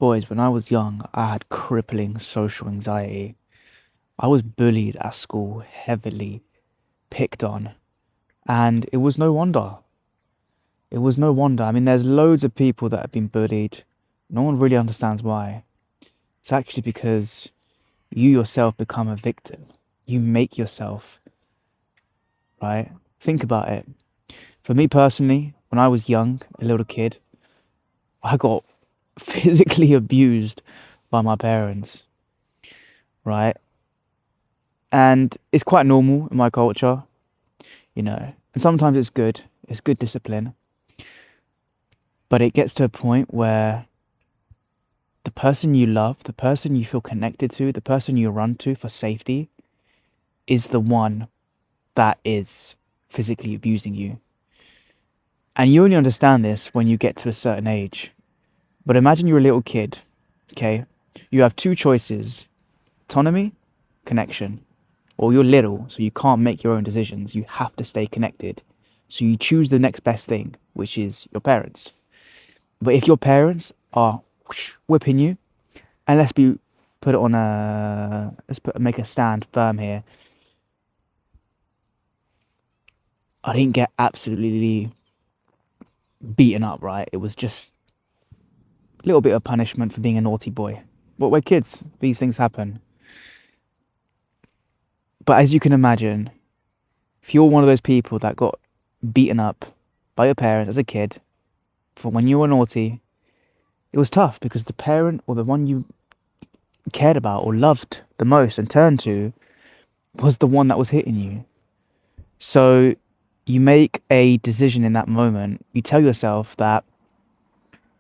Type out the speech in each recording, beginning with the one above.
Boys, when I was young, I had crippling social anxiety. I was bullied at school, heavily picked on, and it was no wonder. It was no wonder. I mean, there's loads of people that have been bullied. No one really understands why. It's actually because you yourself become a victim. You make yourself, right? Think about it. For me personally, when I was young, a little kid, I got physically abused by my parents, right? And it's quite normal in my culture, and sometimes it's good discipline, but it gets to a point where the person you love, the person you feel connected to, the person you run to for safety is the one that is physically abusing you. And you only understand this when you get to a certain age. But imagine you're a little kid, okay? You have two choices: autonomy, connection. Or you're little, so you can't make your own decisions. You have to stay connected. So you choose the next best thing, which is your parents. But if your parents are whipping you, and put it on a make a stand firm here. I didn't get absolutely beaten up, right? It was just a little bit of punishment for being a naughty boy. But we're kids; these things happen. But as you can imagine, if you're one of those people that got beaten up by your parents as a kid for when you were naughty, it was tough because the parent or the one you cared about or loved the most and turned to was the one that was hitting you. So you make a decision in that moment. You tell yourself that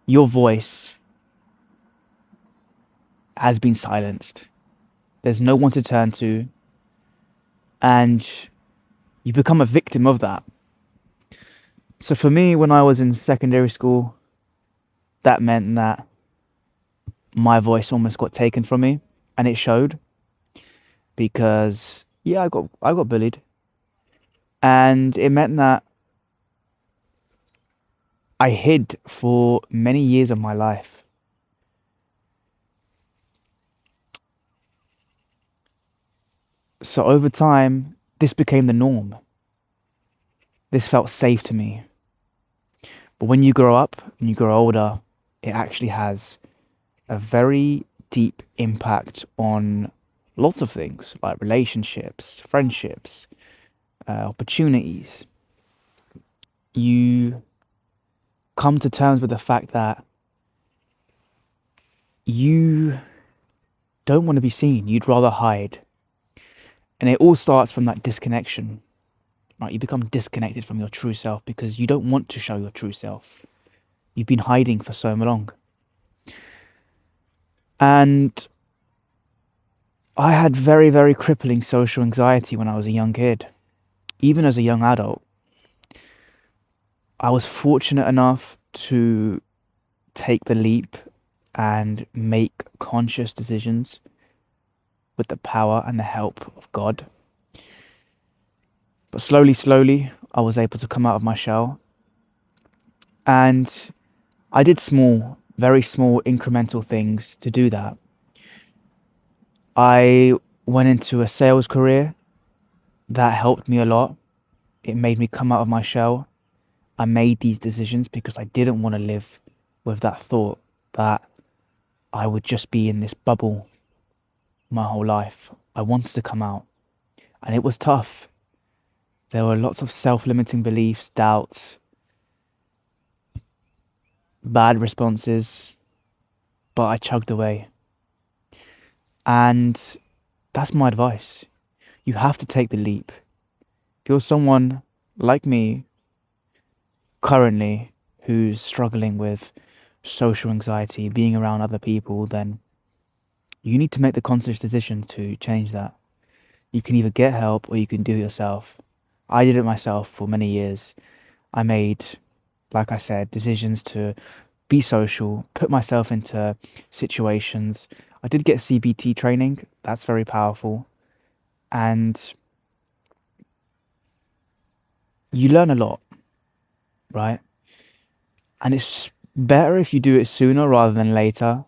your voice has been silenced. There's no one to turn to. And you become a victim of that. So for me, when I was in secondary school, that meant that my voice almost got taken from me. And it showed because, yeah, I got bullied. And it meant that I hid for many years of my life. So over time, this became the norm. This felt safe to me. But when you grow up and you grow older, it actually has a very deep impact on lots of things like relationships, friendships, opportunities. You come to terms with the fact that you don't want to be seen, you'd rather hide. And it all starts from that disconnection, right? You become disconnected from your true self because you don't want to show your true self. You've been hiding for so long. And I had very, very crippling social anxiety when I was a young kid. Even as a young adult, I was fortunate enough to take the leap and make conscious decisions with the power and the help of God. But slowly, I was able to come out of my shell. And I did very small incremental things to do that. I went into a sales career that helped me a lot. It made me come out of my shell. I made these decisions because I didn't want to live with that thought that I would just be in this bubble my whole life. I wanted to come out, and it was tough. There were lots of self-limiting beliefs, doubts, bad responses, but I chugged away. And that's my advice. You have to take the leap. If you're someone like me currently who's struggling with social anxiety, being around other people, then you need to make the conscious decision to change that. You can either get help or you can do it yourself. I did it myself for many years. I made, like I said, decisions to be social, put myself into situations. I did get CBT training. That's very powerful. And you learn a lot, right? And it's better if you do it sooner rather than later.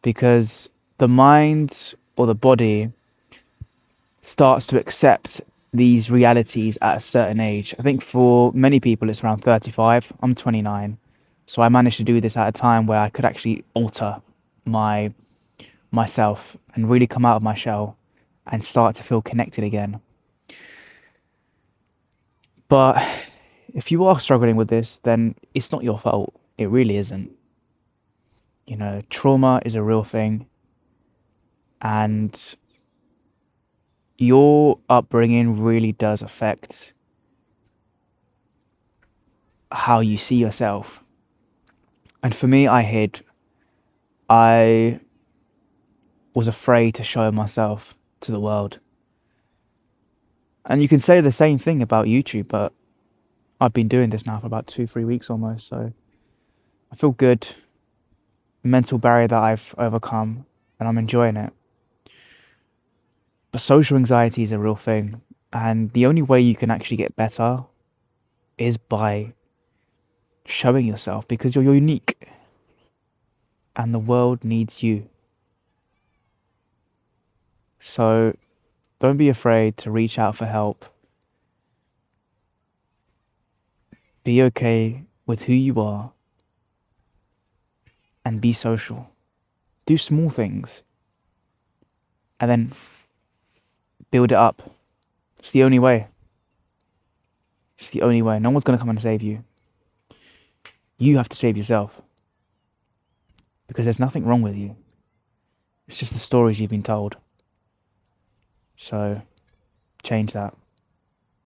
because the mind or the body starts to accept these realities at a certain age. I think for many people it's around 35. I'm 29. So I managed to do this at a time where I could actually alter my myself and really come out of my shell and start to feel connected again. But if you are struggling with this, then it's not your fault. It really isn't. You know, trauma is a real thing, and your upbringing really does affect how you see yourself. And for me, I was afraid to show myself to the world. And you can say the same thing about YouTube, but I've been doing this now for about 2, 3 weeks almost, so I feel good. Mental barrier that I've overcome, and I'm enjoying it. But social anxiety is a real thing, and the only way you can actually get better is by showing yourself because you're unique and the world needs you. So don't be afraid to reach out for help. Be okay with who you are and be social. Do small things and then build it up. It's the only way. It's the only way. No one's going to come and save you. You have to save yourself because there's nothing wrong with you. It's just the stories you've been told. So change that.